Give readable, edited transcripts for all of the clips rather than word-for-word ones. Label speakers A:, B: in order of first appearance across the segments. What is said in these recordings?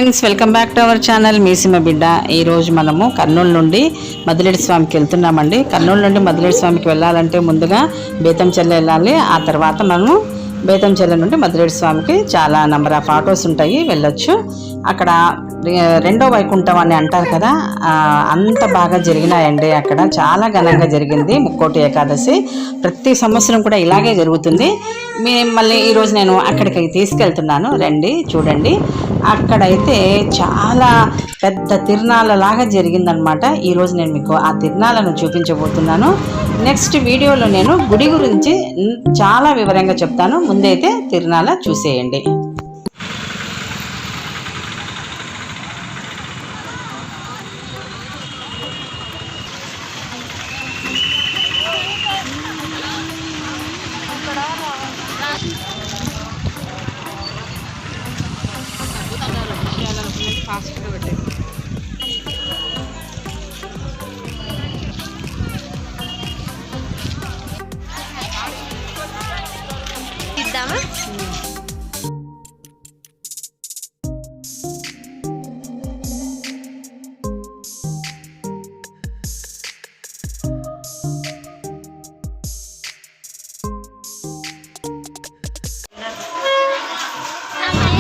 A: Friends, welcome back to our channel మీసిమ బిడ్డ. ఈరోజు మనము కర్నూలు నుండి మదిలేటి స్వామికి వెళ్తున్నామండి. కర్నూలు నుండి మదిలేటి స్వామికి వెళ్ళాలంటే ముందుగా బేతంచెర్ల వెళ్ళాలి. ఆ తర్వాత మనము బేతంచెర్ల నుండి మదిలేటి స్వామికి చాలా నెంబర్ ఆఫ్ ఆటోస్ ఉంటాయి, వెళ్ళొచ్చు. అక్కడ రెండో వైకుంఠం అని అంటారు కదా, అంత బాగా జరిగినాయండి. అక్కడ చాలా ఘనంగా జరిగింది ముక్కోటి ఏకాదశి. ప్రతి సంవత్సరం కూడా ఇలాగే జరుగుతుంది. మళ్ళీ ఈరోజు నేను అక్కడికి తీసుకెళ్తున్నాను, రండి చూడండి. అక్కడైతే చాలా పెద్ద తిరునాళ్ళలాగా జరిగిందనమాట. ఈరోజు నేను మీకు ఆ తిరునాళ్ళను చూపించబోతున్నాను. నెక్స్ట్ వీడియోలో నేను గుడి గురించి చాలా వివరంగా చెప్తాను. ముందైతే తిరునాళ్ళ చూసేయండి.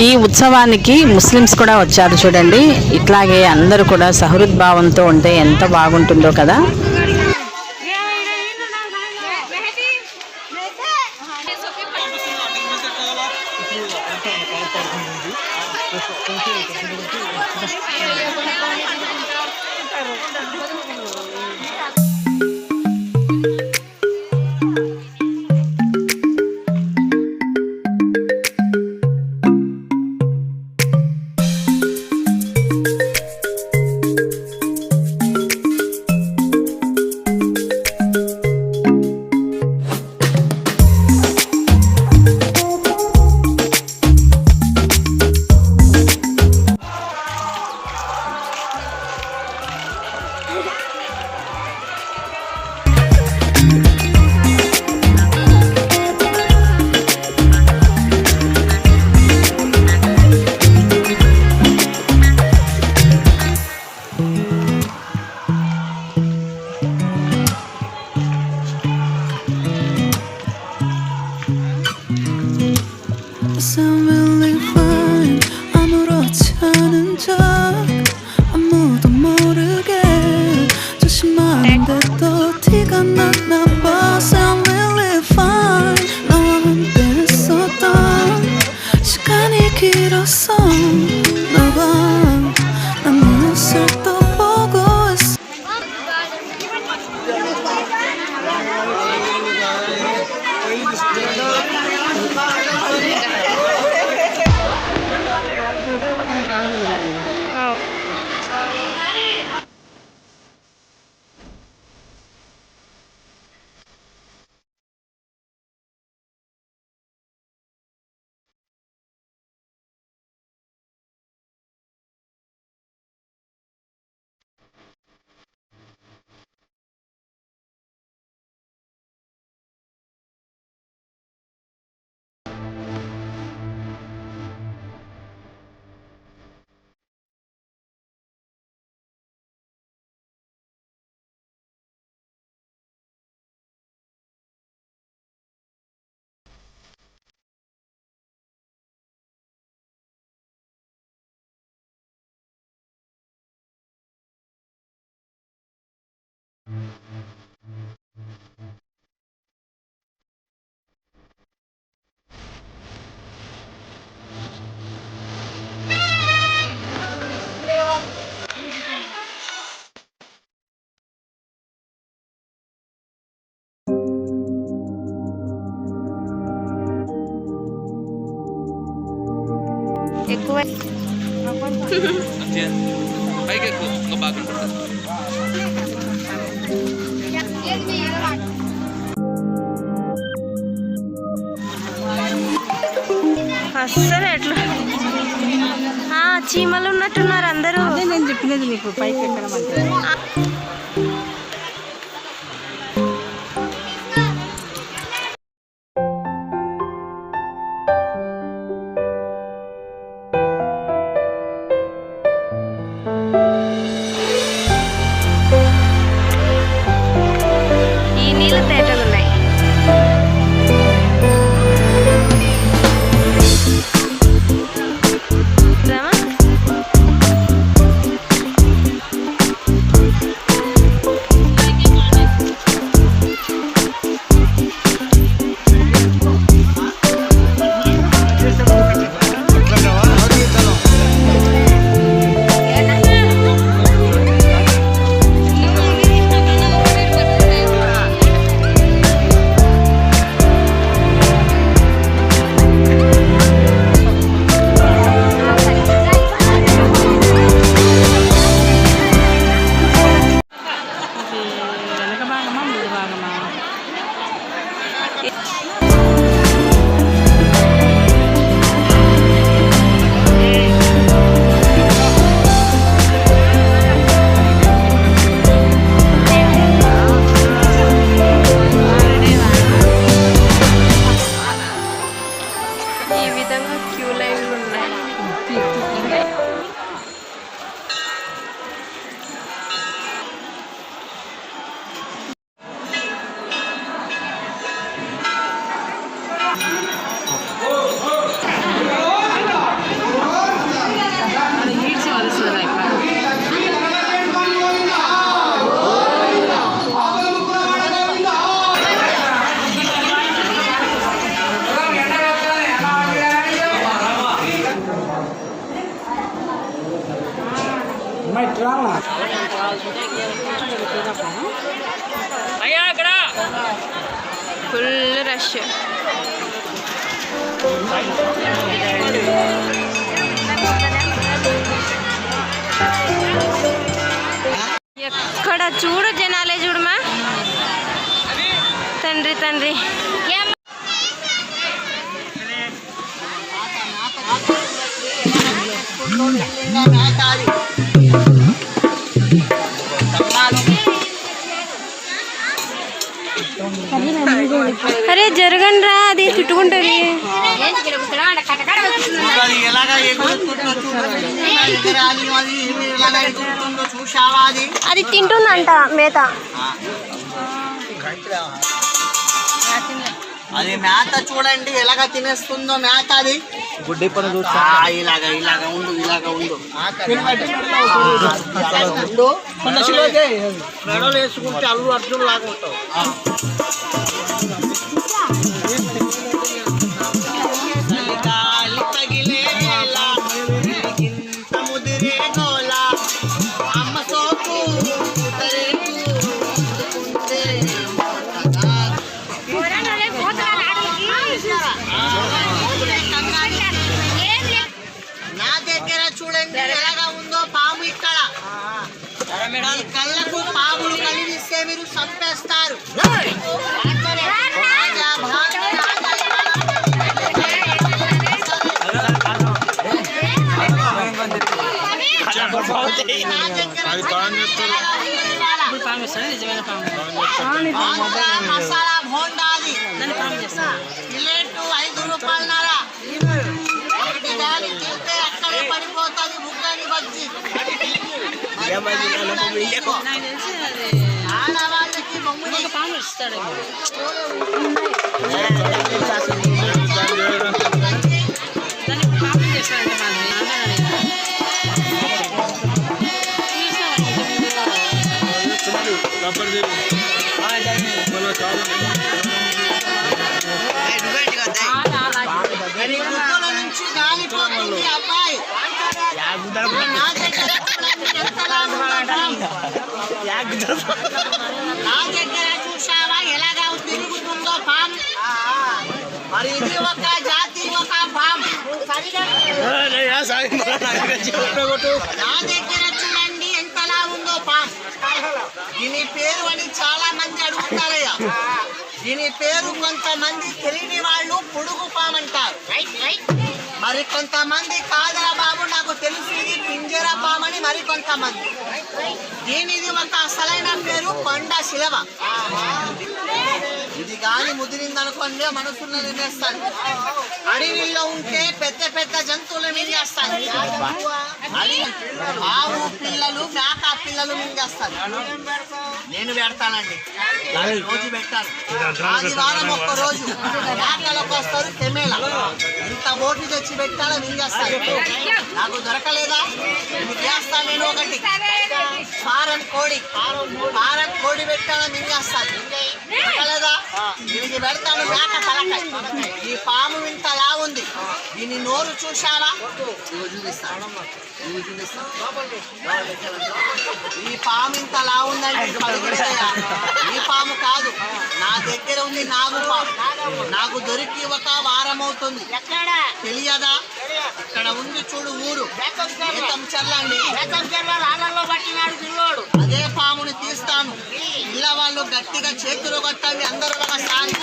A: ఈ ఉత్సవానికి ముస్లిమ్స్ కూడా వచ్చారు చూడండి. ఇట్లాగే అందరూ కూడా సహృద్భావంతో ఉంటే ఎంత బాగుంటుందో కదా.
B: ఎక్కువ అస్సలు ఎట్లా చీమలు ఉన్నట్టున్నారు అందరూ.
A: నేను చెప్పినది నీకు పైకి ఎక్కడం అంటే.
B: ఈ విధంగా క్యూ లైన్లు ఉన్నాయి. Full rush. ఎక్కడ చూడు జనాలే చూడమా. తండ్రి తండ్రి అరే జరగండి రా, అది చుట్టుకుంటది. అది తింటుందంట మేత.
C: అది మేత చూడండి ఎలాగ తినేస్తుందో మేత. అది గుడ్డి పని చూస్తా. ఇలాగా ఇలాగా ఉండు, ఇలాగా ఉండు. మెడలు వేసుకుంటే అల్లు అర్జున్ లాగా ఉంటావు. నా దగ్గర చూడండి ఎలాగా ఉందో పాము. ఇక్కడ కళ్ళకు పాములు కలిగిస్తే మీరు చంపేస్తారు. మసాలా భోండాది ప్లేటు 5 రూపాయలన్నర. తింటే అక్కడే పడిపోతుంది బుగ్గని బజ్జి. ఆడవాళ్ళకి బొమ్మని నుంచి గాలిపోతుంది అబ్బాయి. నా దగ్గర చూసావా ఎలాగా తిరుగుతుందో పాము. మరి ఇది ఒక జాతి, ఒక పాము. నా దగ్గర చూడండి ఎంతలా ఉందో పాము. దీని పేరు అని చాలా మంది అడుగుతారయ్యా. దీని పేరు కొంతమంది తెలియని వాళ్ళు పొడుగు పాము అంటారు. మరి కొంతమంది కాదరా బాబు నాకు తెలుసు ఇది పింజర పామని మరి కొంతమంది. దీనిది ఒక అసలైన పేరు కొండ శిలవ. ఇది గాని ముదిరిందనుకోండి మనసును తినేస్తాను. అడవిలో ఉంటే పెద్ద పెద్ద జంతువులు మింగేస్తాను. ఆవు పిల్లలు మేక పిల్లలు మింగేస్తాను. నేను పెడతానండి, రోజు పెట్టాను. ఆదివారం ఒక్క రోజు మేకలకు వస్తారు తెమేళ. ఇంత బోటి తెచ్చి పెట్టాలా మింగేస్తాను. నాకు దొరకలేదా మీకు వేస్తాను నేను ఒకటి. ఫారం కోడి పెట్టాలా మింగేస్తాను. దొరకలేదా దీనికి పెడతాను మేక తలకాయ. ఈ పాము ఇంతలా ఉంది. దీని నోరు చూశారా? ఈ పాము ఇంతలా ఉందండి. ఈ పాము కాదు, నా దగ్గర ఉంది నాగు పాము. నాకు దొరికి ఒక వారం అవుతుంది. తెలియదా? ఇక్కడ ఉంది చూడు ఊరు బేతంచెర్లండి. అదే పాముని తీస్తాను. ఇళ్ళ వాళ్ళు గట్టిగా చేతులు కొట్టండి అందరూ ఒకసారి.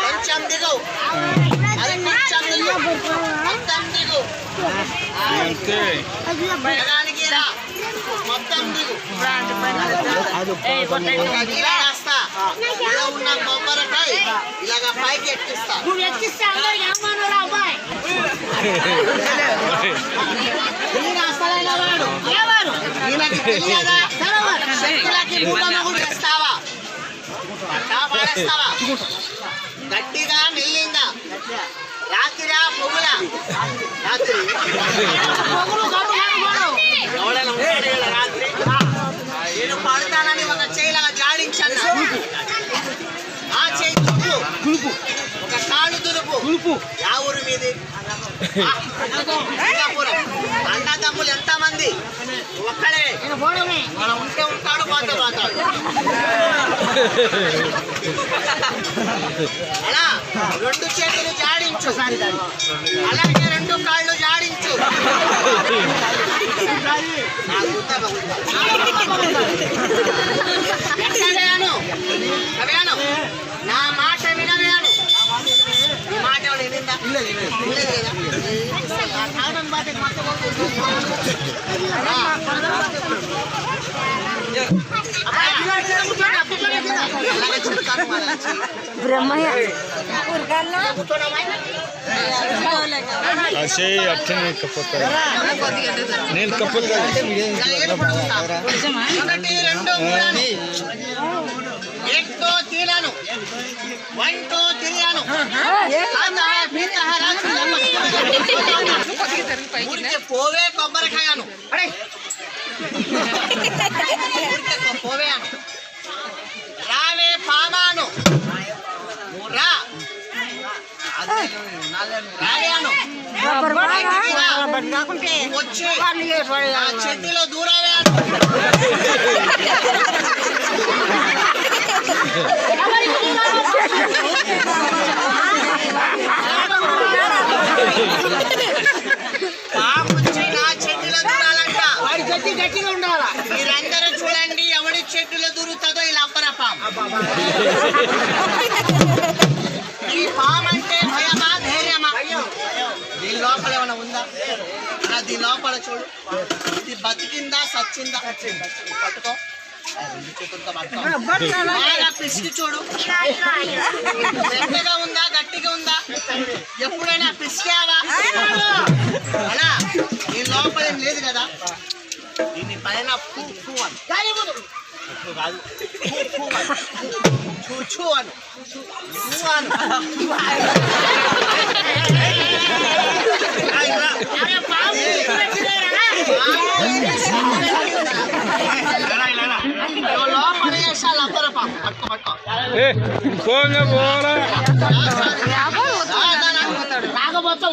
C: కొంచెం దిగవు. అది కొంచెం దిగు. మొత్తం దిగు. జగానికి రా. మొత్తం దిగు. ఇలా రాస్తా. ఇలా ఉన్న కొబ్బరికాయ ఇలాగ పైకి ఎక్కిస్తా. ఈయనకి తెలియదా? శక్తులకి మూఢనగుడు వేస్తావా? పట్టా పాడేస్తావా? గట్టిగా మెల్లింగా రాత్రిరా పొగులా రాత్రి ఎవడైనా ఉంటాడు ఈడ రాత్రి నేను పడతానని ఒక చేయిలా జాడించన్నా ఆ చేయి దులుపు ఒక కాళ్ళు దులుపు యా ఊరు మీది అన్నదమ్ములు ఎంతమంది ఒక్కడే మనం ఉంటే ఉంటాడు పోతే పోతాడు అలా రెండు చేతులు జాడించు అలాగే రెండు కాళ్ళు జాడించు ఎక్కడేను అవేను నా మాట వినవేను ఈ మాట ఎవడు వినిందా వినలేదు
B: బ్రహ్మయ్య
C: ఒకటి రెండు మూడని ఎక్కో తీరాను వంటో తిరిగాను ఊరికే పోవే కొబ్బరికాయను ఊరికే పోవే అను రావే పామాను రా రావేను వచ్చి ఆ చెట్టులో దూరవే పాముచ్చి నా చెట్టులో దూరాలంట గట్టిగా ఉండాలా మీరందరూ చూడండి ఎవడి చెట్టులో దూరుతుందో ఇలా అబ్బర పాము ఈ పాము అంటే భయమా ధైర్యమా దీని లోపల ఏమైనా ఉందా దీని లోపల చూడు ఇది బతికిందా సచ్చిందా పట్టుకో రెండు చేతులతో పట్టుకో బాగా పిసికి చూడు గట్టిగా ఉందా గట్టిగా ఉందా ఎప్పుడైనా పిసికావా అలా దీని లోపల ఏం లేదు కదా దీని పైన కాదు చూచు అను లోపల వేసాలి అబ్బర పాము పట్టుకో రాకపోతే